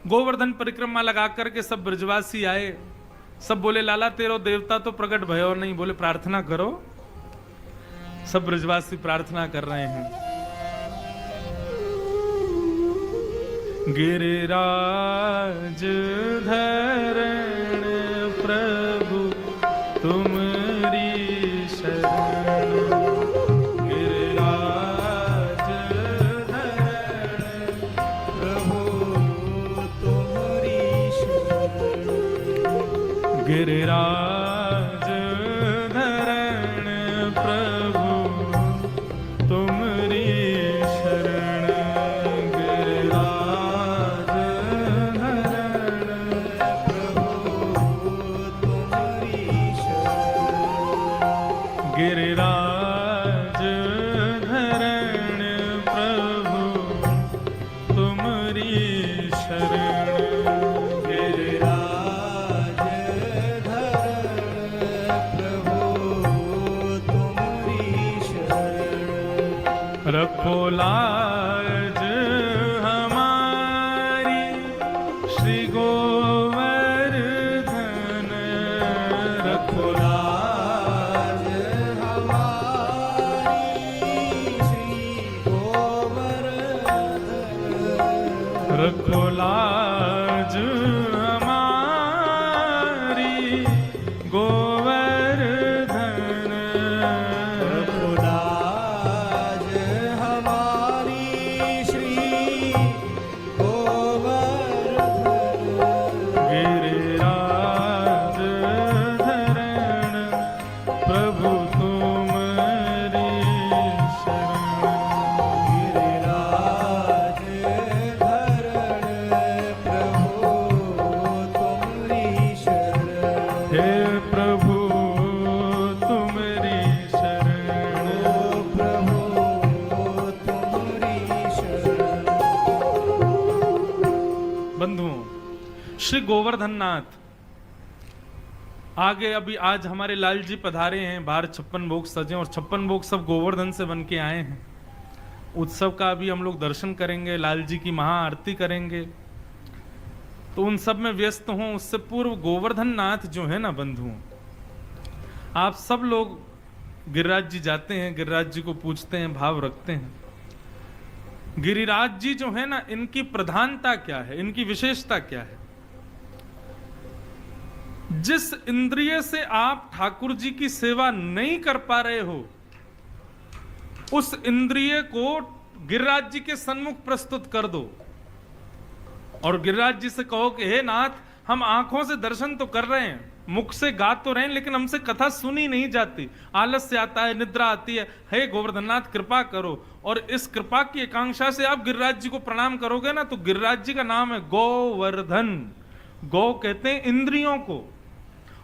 गोवर्धन परिक्रमा लगा करके सब ब्रजवासी आए, सब बोले लाला तेरो देवता तो प्रकट भयो नहीं, बोले प्रार्थना करो। सब ब्रजवासी प्रार्थना कर रहे हैं। गिरिराज धरण प्रभु तुमरी शरण, गिरिराज धरण प्रभु तुमरी शरण, गिरिराज धरण प्रभु तुमरी शरण, गिरिराज धरण प्रभु तुमरी शरण, गिरिराज धरण प्रभु तुमरी शरण, गिरिराज धरण प्रभु तुमरी शरण, रखो लाज हमारी श्री गोवर्धन, रखो लाज हमारी श्री गोवर्धन, रखो लाज हमारी गोवर्धन, रखो लाज हमारी श्री गोवर्धन, गिरिराज धरण प्रभु तुमरी शरण, गिरिराज धरण प्रभु तुमरी शरण, हे प्रभु तुमरी शरण, प्रभु तुमरी शरण। बंधुओं, श्री गोवर्धन नाथ आगे अभी आज हमारे लाल जी पधारे हैं, बाहर 56 भोग सजे और 56 भोग सब गोवर्धन से बन के आए हैं। उत्सव का अभी हम लोग दर्शन करेंगे, लाल जी की महाआरती करेंगे, तो उन सब में व्यस्त हों। उससे पूर्व गोवर्धन नाथ जो है ना बंधुओं, आप सब लोग गिरिराज जी जाते हैं, गिरिराज जी को पूछते हैं, भाव रखते हैं। गिरिराज जी जो है ना, इनकी प्रधानता क्या है, इनकी विशेषता क्या है? जिस इंद्रिय से आप ठाकुर जी की सेवा नहीं कर पा रहे हो, उस इंद्रिय को गिरिराज जी के सन्मुख प्रस्तुत कर दो और गिरिराज जी से कहो कि हे नाथ, हम आंखों से दर्शन तो कर रहे हैं, मुख से गा तो रहे हैं, लेकिन हमसे कथा सुनी नहीं जाती, आलस्य आता है, निद्रा आती है, हे गोवर्धननाथ कृपा करो। और इस कृपा की आकांक्षा से आप गिरिराज जी को प्रणाम करोगे ना, तो गिरिराज जी का नाम है गोवर्धन। गौ कहते हैं इंद्रियों को,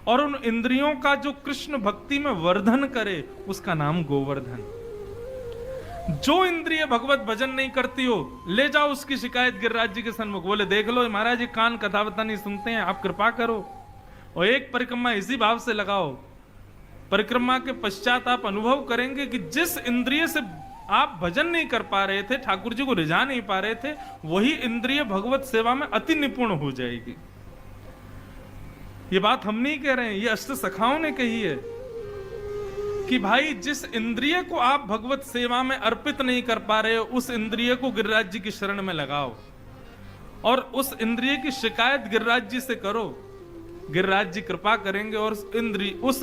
और उन इंद्रियों का जो कृष्ण भक्ति में वर्धन करे उसका नाम गोवर्धन। जो इंद्रिय भगवत भजन नहीं करती हो, ले जाओ उसकी शिकायत गिरिराज जी के सन्मुख, बोले देख लो महाराज जी कान कथा बता नहीं सुनते हैं, आप कृपा करो। और एक परिक्रमा इसी भाव से लगाओ, परिक्रमा के पश्चात आप अनुभव करेंगे कि जिस इंद्रिय से आप भजन नहीं कर पा रहे थे, ठाकुर जी को रिझा नहीं पा रहे थे, वही इंद्रिय भगवत सेवा में अति निपुण हो जाएगी। ये बात हम नहीं कह रहे हैं, ये अष्ट सखाओं ने कही है कि भाई जिस इंद्रिय को आप भगवत सेवा में अर्पित नहीं कर पा रहे हो, उस इंद्रिय को गिरिराज जी की शरण में लगाओ और उस इंद्रिय की शिकायत गिरिराज जी से करो। गिरिराज जी कृपा करेंगे और उस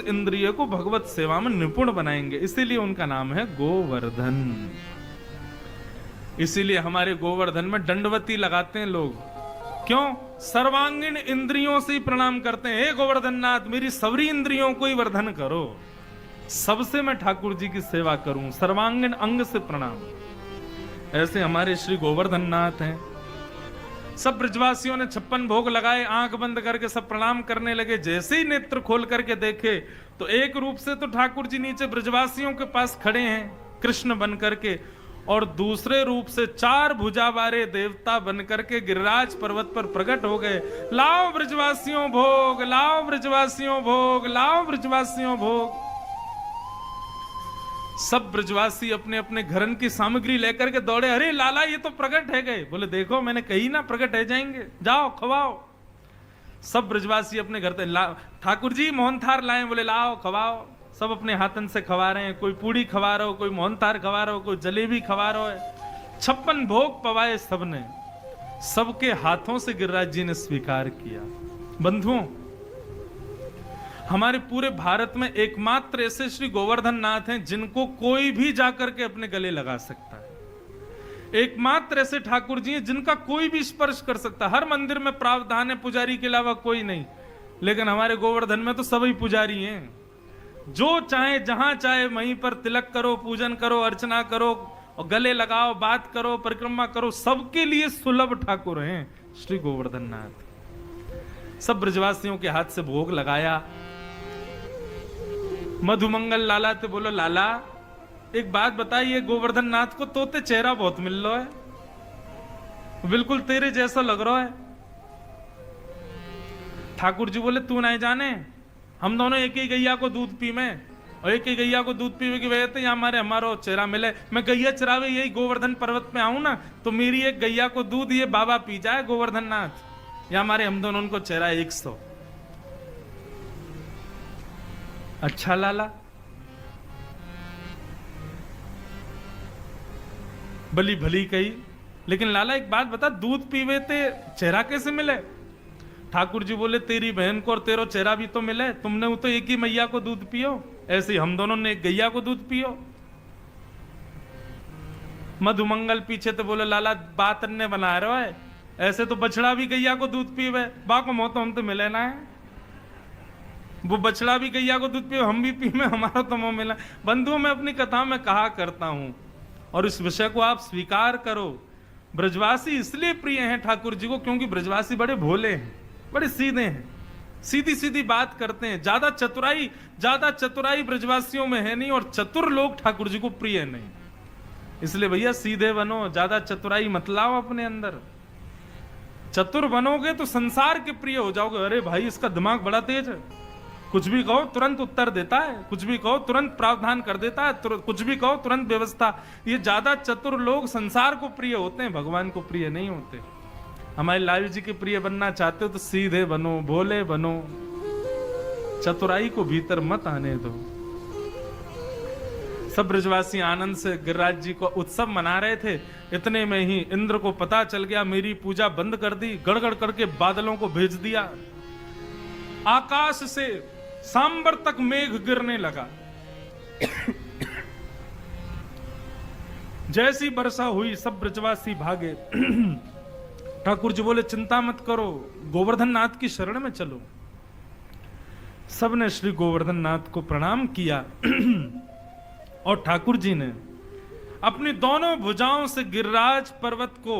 इंद्रिय को भगवत सेवा में निपुण बनाएंगे। इसीलिए उनका नाम है गोवर्धन। इसीलिए हमारे गोवर्धन में दंडवती लगाते हैं लोग। क्यों? सर्वांगीण इंद्रियों से ही प्रणाम करते हैं। हे गोवर्धन नाथ, मेरी सवरी इंद्रियों को ही वर्धन करो, सबसे मैं ठाकुर जी की सेवा करूं, सर्वांगीण अंग से प्रणाम। ऐसे हमारे श्री गोवर्धन नाथ हैं। सब ब्रजवासियों ने 56 भोग लगाए, आंख बंद करके सब प्रणाम करने लगे। जैसे ही नेत्र खोल करके देखे तो एक रूप से तो ठाकुर जी नीचे ब्रजवासियों के पास खड़े हैं कृष्ण बन करके, और दूसरे रूप से 4 भुजा वाले देवता बन करके गिरिराज पर्वत पर प्रकट हो गए। लाओ ब्रजवासियों भोग, लाओ ब्रजवासियों भोग, लाओ ब्रजवासियों भोग। सब ब्रजवासी अपने अपने घरन की सामग्री लेकर के दौड़े, अरे लाला ये तो प्रकट है गए। बोले देखो मैंने कही ना प्रकट है जाएंगे, जाओ खवाओ। सब ब्रजवासी अपने घर पे ठाकुर जी मोहनथार लाए, बोले लाओ खवाओ। सब अपने हाथन से खवा रहे हैं, कोई पूड़ी खवा रहा हो, कोई मोहनथार खवा रहा हो, कोई जलेबी खवा रहा है। 56 भोग पवाए सबने, सबके हाथों से गिरिराज जी ने स्वीकार किया। बंधुओं, हमारे पूरे भारत में एकमात्र ऐसे श्री गोवर्धन नाथ हैं जिनको कोई भी जाकर के अपने गले लगा सकता है। एकमात्र ऐसे ठाकुर जी हैं जिनका कोई भी स्पर्श कर सकता है। हर मंदिर में प्रावधान है पुजारी के अलावा कोई नहीं, लेकिन हमारे गोवर्धन में तो सभी पुजारी हैं। जो चाहे जहां चाहे वहीं पर तिलक करो, पूजन करो, अर्चना करो और गले लगाओ, बात करो, परिक्रमा करो, सबके लिए सुलभ ठाकुर हैं श्री गोवर्धन नाथ। सब ब्रजवासियों के हाथ से भोग लगाया। मधुमंगल लाला तो बोलो लाला एक बात बताइए, गोवर्धन नाथ को तोते चेहरा बहुत मिल रहा है, बिल्कुल तेरे जैसा लग रहा है। ठाकुर जी बोले तू नहीं जाने, हम दोनों एक ही गैया को दूध पी में, और एक ही गैया को दूध पीवे की वजह से हमारा चेहरा मिले। मैं गैया चरावे यही गोवर्धन पर्वत पे आऊं ना, तो मेरी एक गैया को दूध ये बाबा पी जाए गोवर्धन नाथ, या हमारे हम दोनों को चेहरा 100। अच्छा लाला, भली भली कही, लेकिन लाला एक बात बता, दूध पीवे ते चेहरा कैसे मिले? ठाकुर जी बोले तेरी बहन को और तेरा चेहरा भी तो मिले, तुमने तो एक ही मैया को दूध पियो, ऐसे हम दोनों ने एक गैया को दूध पियो। मधुमंगल पीछे तो बोले लाला बात ने बना रहा है, ऐसे तो बछड़ा भी गैया को दूध पीवे, बाको मोह तो हम तो मिले ना है, वो बछड़ा भी गैया को दूध पिए, हम भी पीवे, हमारा तो मोह मिला। बंधुओं, मैं अपनी कथा में कहा करता हूं और इस विषय को आप स्वीकार करो, ब्रजवासी इसलिए प्रिय हैं ठाकुर जी को क्योंकि ब्रजवासी बड़े भोले हैं, बड़े सीधे हैं, सीधी सीधी बात करते हैं। ज्यादा चतुराई ब्रजवासियों में है नहीं, और चतुर लोग ठाकुर जी को प्रिय नहीं। इसलिए भैया सीधे बनो, ज्यादा चतुराई मत लाओ अपने अंदर। चतुर बनोगे तो संसार के प्रिय हो जाओगे। अरे भाई इसका दिमाग बड़ा तेज है, कुछ भी कहो तुरंत उत्तर देता है, कुछ भी कहो तुरंत प्रावधान कर देता है, कुछ भी कहो तुरंत व्यवस्था। ये ज्यादा चतुर लोग संसार को प्रिय होते हैं, भगवान को प्रिय नहीं होते। हमारे लालू जी के प्रिय बनना चाहते हो तो सीधे बनो, भोले बनो, चतुराई को भीतर मत आने दो। सब ब्रजवासी आनंद से गिरिराज जी को उत्सव मना रहे थे। इतने में ही इंद्र को पता चल गया, मेरी पूजा बंद कर दी, गड़गड़ करके बादलों को भेज दिया। आकाश से सांबर तक मेघ गिरने लगा। जैसी वर्षा हुई सब ब्रजवासी भागे। ठाकुर जी बोले चिंता मत करो, गोवर्धन नाथ की शरण में चलो। सबने श्री गोवर्धन नाथ को प्रणाम किया और ठाकुर जी ने अपनी दोनों भुजाओं से गिरिराज पर्वत को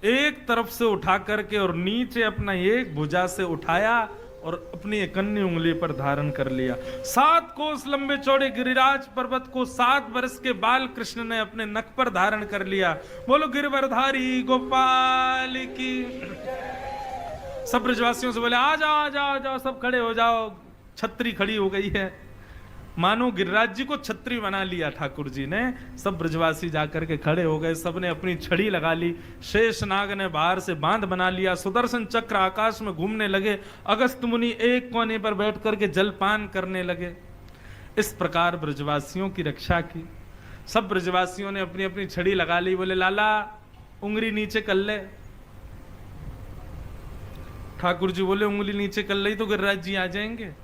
एक तरफ से उठा करके और नीचे अपना एक भुजा से उठाया और अपनी एक अन्य उंगली पर धारण कर लिया। 7 कोस लंबे चौड़े गिरिराज पर्वत को 7 वर्ष के बाल कृष्ण ने अपने नख पर धारण कर लिया। बोलो गिरवरधारी गोपाल की। सब ब्रजवासियों से बोले आ जाओ आ जाओ आ जाओ, सब खड़े हो जाओ। छतरी खड़ी हो गई है, मानो गिरिराज जी को छतरी बना लिया ठाकुर जी ने। सब ब्रजवासी जाकर के खड़े हो गए, सबने अपनी छड़ी लगा ली। शेष नाग ने बाहर से बांध बना लिया। सुदर्शन चक्र आकाश में घूमने लगे। अगस्त मुनि एक कोने पर बैठ करके जलपान करने लगे। इस प्रकार ब्रजवासियों की रक्षा की। सब ब्रजवासियों ने अपनी अपनी छड़ी लगा ली। बोले लाला उंगली नीचे कर ले। ठाकुर जी बोले उंगली नीचे कर ली तो गिरिराज जी आ जाएंगे।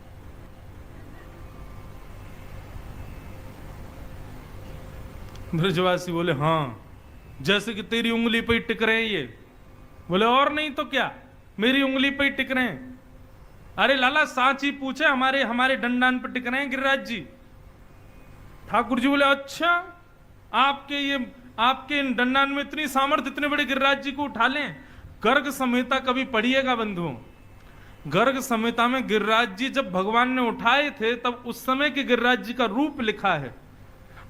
ब्रजवासी बोले हाँ, जैसे कि तेरी उंगली पे ही टिक रहे हैं ये। बोले और नहीं तो क्या, मेरी उंगली पे ही टिक रहे हैं। अरे लाला साच ही पूछे, हमारे डंडान पे टिक रहे हैं गिरिराज जी। ठाकुर जी बोले अच्छा, आपके इन डंडान में इतनी सामर्थ्य, इतने बड़े गिरिराज जी को उठा लें। गर्ग संहिता कभी पढ़िएगा बंधुओं। गर्ग संहिता में गिरिराज जी जब भगवान ने उठाए थे तब उस समय के गिरिराज जी का रूप लिखा है।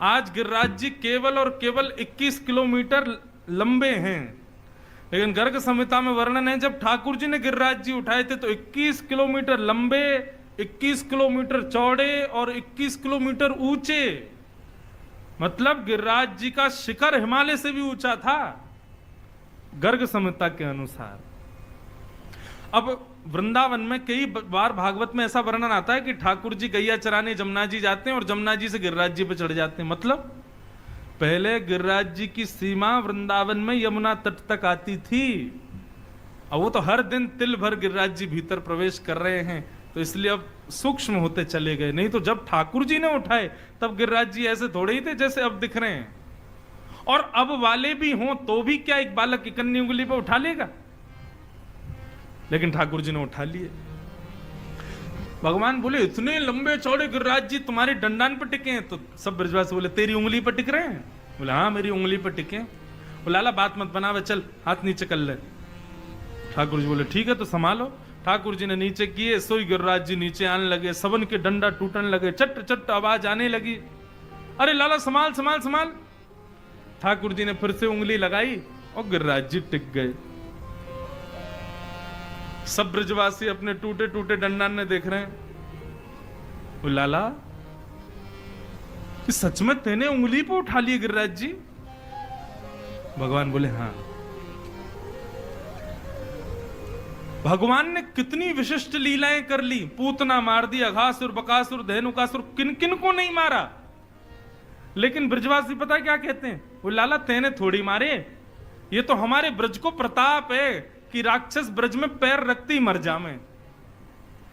आज गिरिराज जी केवल और केवल 21 किलोमीटर लंबे हैं, लेकिन गर्ग संहिता में वर्णन है जब ठाकुर जी ने गिरिराज जी उठाए थे तो 21 किलोमीटर लंबे, 21 किलोमीटर चौड़े और 21 किलोमीटर ऊंचे। मतलब गिरिराज जी का शिखर हिमालय से भी ऊंचा था गर्ग संहिता के अनुसार। अब वृंदावन में कई बार भागवत में ऐसा वर्णन आता है कि ठाकुर जी गैया चराने जमुना जी जाते हैं और जमुना जी से गिरिराज जी पे चढ़ जाते हैं। मतलब पहले गिरिराज जी की सीमा वृंदावन में यमुना तट तक आती थी, अब वो तो हर दिन तिल भर गिरिराज जी भीतर प्रवेश कर रहे हैं, तो इसलिए अब सूक्ष्म होते चले गए। नहीं तो जब ठाकुर जी ने उठाए तब गिरिराज जी ऐसे थोड़े ही थे जैसे अब दिख रहे हैं। और अब वाले भी हों तो भी क्या एक बालक इकन्नी उंगली पर उठा लेगा, लेकिन ठाकुर जी ने उठा लिए। भगवान बोले इतने लंबे चौड़े गिरिराज जी तुम्हारे डंडान पर टिके हैं, तो सब ब्रजवासी बोले तेरी उंगली पर टिक रहे हैं? बोले हाँ मेरी उंगली पर टिके हैं। बोले लाला बात मत बनावे, चल हाथ नीचे कर ले। ठाकुर जी बोले ठीक है तो संभालो। ठाकुर जी ने नीचे किए, सोई गिरिराज जी नीचे आने लगे, सबन के डंडा टूटने लगे, चट चट आवाज आने लगी, अरे लाला संभाल संभाल संभाल। ठाकुर जी ने फिर से उंगली लगाई और गिरिराज जी टिक गए। सब ब्रजवासी अपने टूटे टूटे डंडा ने देख रहे हैं। वो लाला कि सच में तेने उंगली पे उठा लिए गिरिराज जी? भगवान बोले हाँ। भगवान ने कितनी विशिष्ट लीलाएं कर ली, पूतना मार दी, अघासुर बकासुर धेनुकासुर, किन किन को नहीं मारा। लेकिन ब्रजवासी पता क्या कहते हैं? वो लाला तेने थोड़ी मारे, ये तो हमारे ब्रज को प्रताप है कि राक्षस ब्रज में पैर रखते ही मर जावे,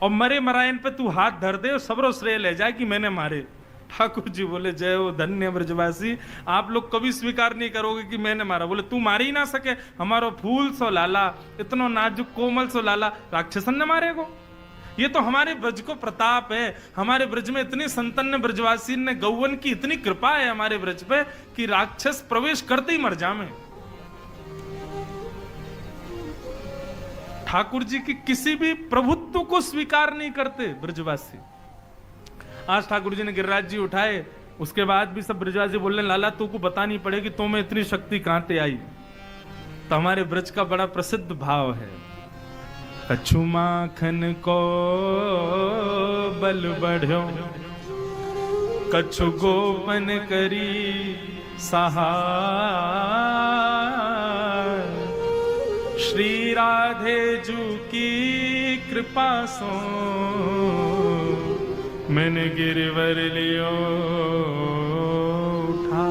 और मरे मरायन पे तू हाथ धर दे और सबरो श्रेय ले जाए कि मैंने मारे। ठाकुर जी बोले जय हो धन्य ब्रजवासी, आप लोग कभी स्वीकार नहीं करोगे कि मैंने मारा। बोले तू मार ही ना सके, हमारो फूल सो लाला, इतना नाजुक कोमल सो लाला, राक्षसन ने मारेगो? ये तो हमारे ब्रज को प्रताप है, हमारे ब्रज में इतनी संतन ब्रजवासी ने गौवन की इतनी कृपा है हमारे ब्रज पे कि राक्षस प्रवेश करते ही मर जावे। ठाकुर जी की किसी भी प्रभुत्व को स्वीकार नहीं करते ब्रजवासी। आज ठाकुर जी ने गिरिराज जी उठाए, उसके बाद भी सब ब्रजवासी बोलने लाला तू को बतानी पड़ेगी तुम्हें इतनी शक्ति कहां से आई। तो हमारे ब्रज का बड़ा प्रसिद्ध भाव है, कछु माखन को बल बढ़ो, कछु गोपन करी सहाय, श्री राधे जू की कृपा सो मैंने गिरवर लियो उठा।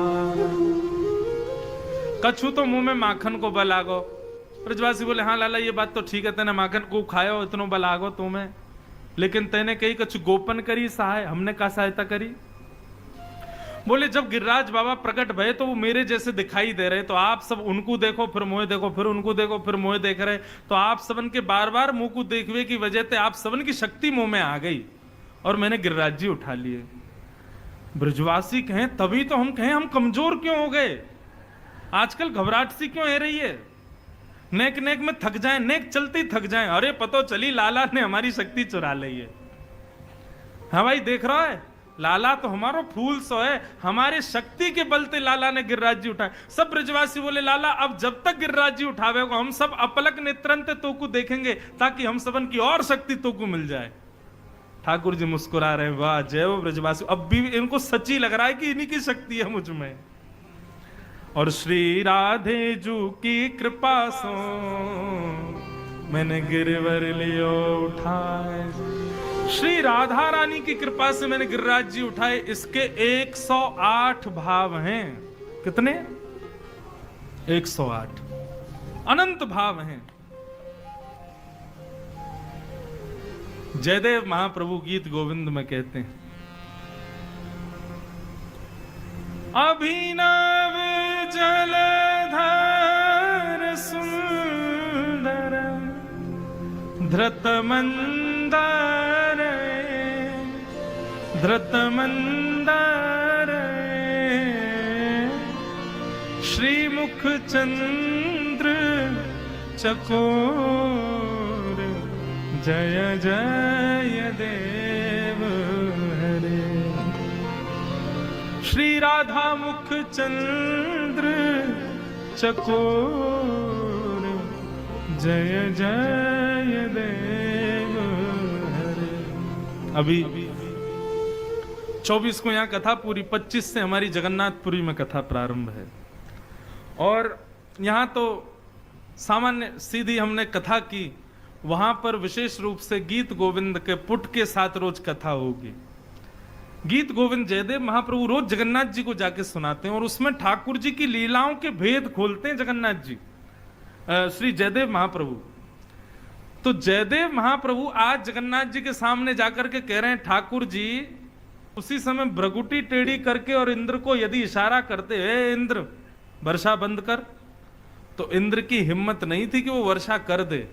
कछु तो मुंह में माखन को बल आगो। ब्रजवासी बोले हाँ लाला ये बात तो ठीक है, तेने माखन को खायो इतनो बल आगो तुम्हें, लेकिन तेने कही कछु गोपन करी सहाय, हमने का सहायता करी? बोले जब गिरिराज बाबा प्रकट भये तो वो मेरे जैसे दिखाई दे रहे, तो आप सब उनको देखो फिर मोहे देखो, फिर उनको देखो फिर मोहे देख रहे, तो आप सबन के बार बार मुंह को देखने की वजह से आप सबन की शक्ति मुंह में आ गई और मैंने गिरिराज जी उठा लिए। ब्रजवासी कहें तभी तो हम कहें हम कमजोर क्यों हो गए, आजकल घबराहट सी क्यों है रही है, नेक नेक में थक जाए, नेक चलते ही थक जाए, अरे पतो चली लाला ने हमारी शक्ति चुरा ली है। हाँ भाई देख रहा है, लाला तो हमारो फूल सो है, हमारे शक्ति के बलते लाला ने गिरिराज जी उठाए। सब ब्रजवासी बोले लाला अब जब तक गिरिराज जी उठावेगा हम सब अपलक नेत्रंत तो को देखेंगे ताकि हम सबन की और शक्ति तो को मिल जाए। ठाकुर जी मुस्कुरा रहे, वाह जय हो ब्रजवासी, अब भी इनको सच्ची लग रहा है कि इन्हीं की शक्ति है मुझ में। और श्री राधे जू की कृपा सो मैंने गिरवर लियो उठाए, श्री राधा रानी की कृपा से मैंने गिरिराज जी उठाए। इसके 108 भाव हैं। कितने? 108 अनंत भाव हैं। जयदेव महाप्रभु गीत गोविंद में कहते हैं, अभिनव जलधर सुंदर धृत मंदार, धृत मंदार श्रीमुख चंद्र चकोर, जय जय देव हरे। श्री राधा मुख चंद्र चकोर, जय जय देव हरे। अभी 24 को यहाँ कथा पूरी, 25 से हमारी जगन्नाथपुरी में कथा प्रारंभ है। और यहाँ तो सामान्य सीधी हमने कथा की, वहां पर विशेष रूप से गीत गोविंद के पुट के साथ रोज कथा होगी। गीत गोविंद जयदेव महाप्रभु रोज जगन्नाथ जी को जाके सुनाते हैं और उसमें ठाकुर जी की लीलाओं के भेद खोलते हैं जगन्नाथ जी, श्री जयदेव महाप्रभु। तो जयदेव महाप्रभु आज जगन्नाथ जी के सामने जाकर के कह रहे हैं, ठाकुर जी उसी समय भ्रगुटी टेढ़ी करके और इंद्र को यदि इशारा करते, हे इंद्र वर्षा बंद कर, तो इंद्र की हिम्मत नहीं थी कि वो वर्षा कर दे।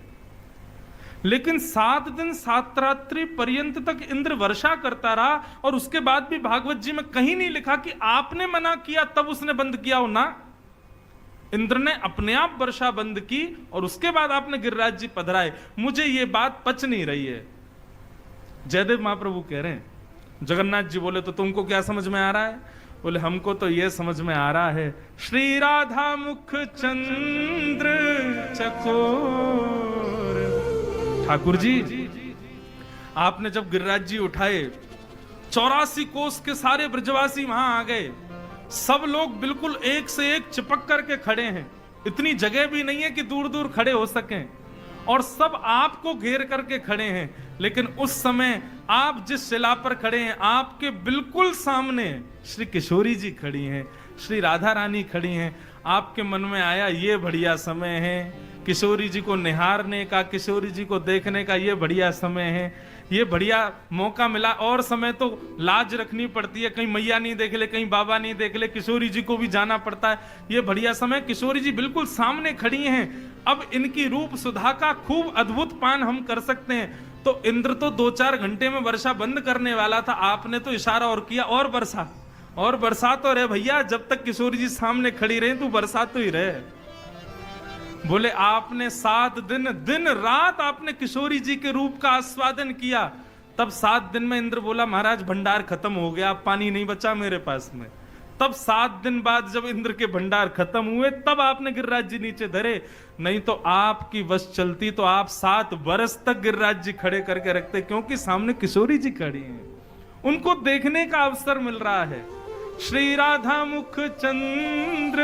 लेकिन 7 दिन 7 रात्रि पर्यंत तक इंद्र वर्षा करता रहा और उसके बाद भी भागवत जी में कहीं नहीं लिखा कि आपने मना किया तब उसने बंद किया हो ना। इंद्र ने अपने आप वर्षा बंद की और उसके बाद आपने गिरिराज जी पधराए। मुझे ये बात पच नहीं रही है। जयदेव महाप्रभु कह रहे हैं, जगन्नाथ जी बोले तो तुमको क्या समझ में आ रहा है? बोले हमको तो ये समझ में आ रहा है, श्री राधा मुख चंद्र चकोर। ठाकुर जी आपने जब गिरिराज जी उठाए, 84 कोस के सारे ब्रजवासी वहां आ गए, सब लोग बिल्कुल एक से एक चिपक करके खड़े हैं, इतनी जगह भी नहीं है कि दूर दूर खड़े हो सकें, और सब आपको घेर करके खड़े हैं। लेकिन उस समय आप जिस शिला पर खड़े हैं, आपके बिल्कुल सामने श्री किशोरी जी खड़ी हैं, श्री राधा रानी खड़ी हैं। आपके मन में आया ये बढ़िया समय है, किशोरी जी को निहारने का, किशोरी जी को देखने का ये बढ़िया समय है, ये बढ़िया मौका मिला। और समय तो लाज रखनी पड़ती है, कहीं मैया नहीं देख ले, कहीं बाबा नहीं देख ले, किशोरी जी को भी जाना पड़ता है। ये बढ़िया समय, किशोरी जी बिल्कुल सामने खड़ी हैं, अब इनकी रूप सुधा का खूब अद्भुत पान हम कर सकते हैं। तो इंद्र तो 2-4 घंटे में वर्षा बंद करने वाला था, आपने तो इशारा और किया, और बरसा तो रहे भैया, जब तक किशोरी जी सामने खड़ी रहे तू बरसा तो ही रहे। बोले आपने 7 दिन दिन रात आपने किशोरी जी के रूप का आस्वादन किया, तब 7 दिन में इंद्र बोला महाराज भंडार खत्म हो गया, पानी नहीं बचा मेरे पास में। तब 7 दिन बाद जब इंद्र के भंडार खत्म हुए तब आपने गिरिराज जी नीचे धरे, नहीं तो आपकी बस चलती तो आप 7 बरस तक गिरिराज जी खड़े करके रखते, क्योंकि सामने किशोरी जी खड़ी हैं, उनको देखने का अवसर मिल रहा है। श्री राधा मुख चंद्र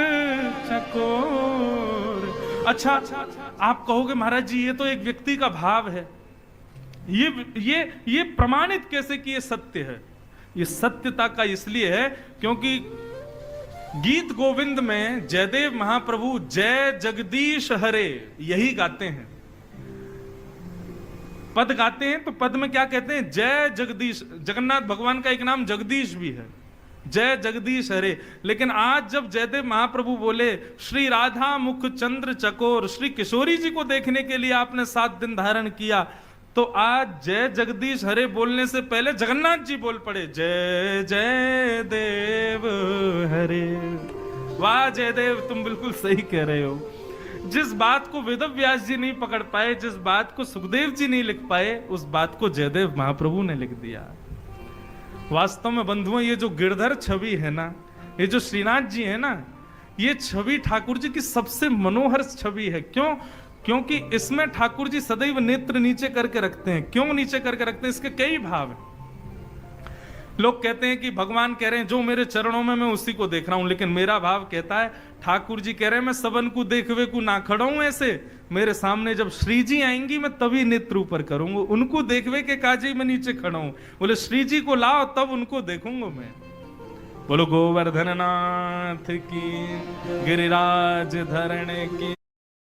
चकोर। अच्छा, आप कहोगे महाराज जी ये तो एक व्यक्ति का भाव है, ये प्रमाणित कैसे कि ये सत्य है? ये सत्यता का इसलिए है क्योंकि गीत गोविंद में जयदेव महाप्रभु जय जगदीश हरे यही गाते हैं, पद गाते हैं। तो पद में क्या कहते हैं? जय जगदीश। जगन्नाथ भगवान का एक नाम जगदीश भी है, जय जगदीश हरे। लेकिन आज जब जयदेव महाप्रभु बोले श्री राधा मुख चंद्र चकोर, श्री किशोरी जी को देखने के लिए आपने 7 दिन धारण किया, तो आज जय जगदीश हरे बोलने से पहले जगन्नाथ जी बोल पड़े जय जय देव हरे। वाह जयदेव, तुम बिल्कुल सही कह रहे हो। जिस बात को वेदव्यास जी नहीं पकड़ पाए, जिस बात को सुखदेव जी नहीं लिख पाए, उस बात को जयदेव महाप्रभु ने लिख दिया। वास्तव में बंधुओं, ये जो गिरधर छवि है ना, ये जो श्रीनाथ जी है ना, ये छवि ठाकुर जी की सबसे मनोहर छवि है। क्यों? क्योंकि इसमें ठाकुर जी सदैव नेत्र नीचे करके रखते हैं। क्यों नीचे करके रखते हैं? इसके कई भाव हैं। लोग कहते हैं कि भगवान कह रहे हैं जो मेरे चरणों में मैं उसी को देख रहा हूं, लेकिन मेरा भाव कहता है ठाकुर जी कह रहे हैं मैं सबन को देखवे को ना खड़ा हूं ऐसे, मेरे सामने जब श्री जी आएंगी मैं तभी नेत्र ऊपर करूंगा, उनको देखवे के काजे में नीचे खड़ा हूं। बोले श्री जी को लाओ तब उनको देखूंगा मैं। बोलो गोवर्धन नाथ की, गिरिराज धरण की।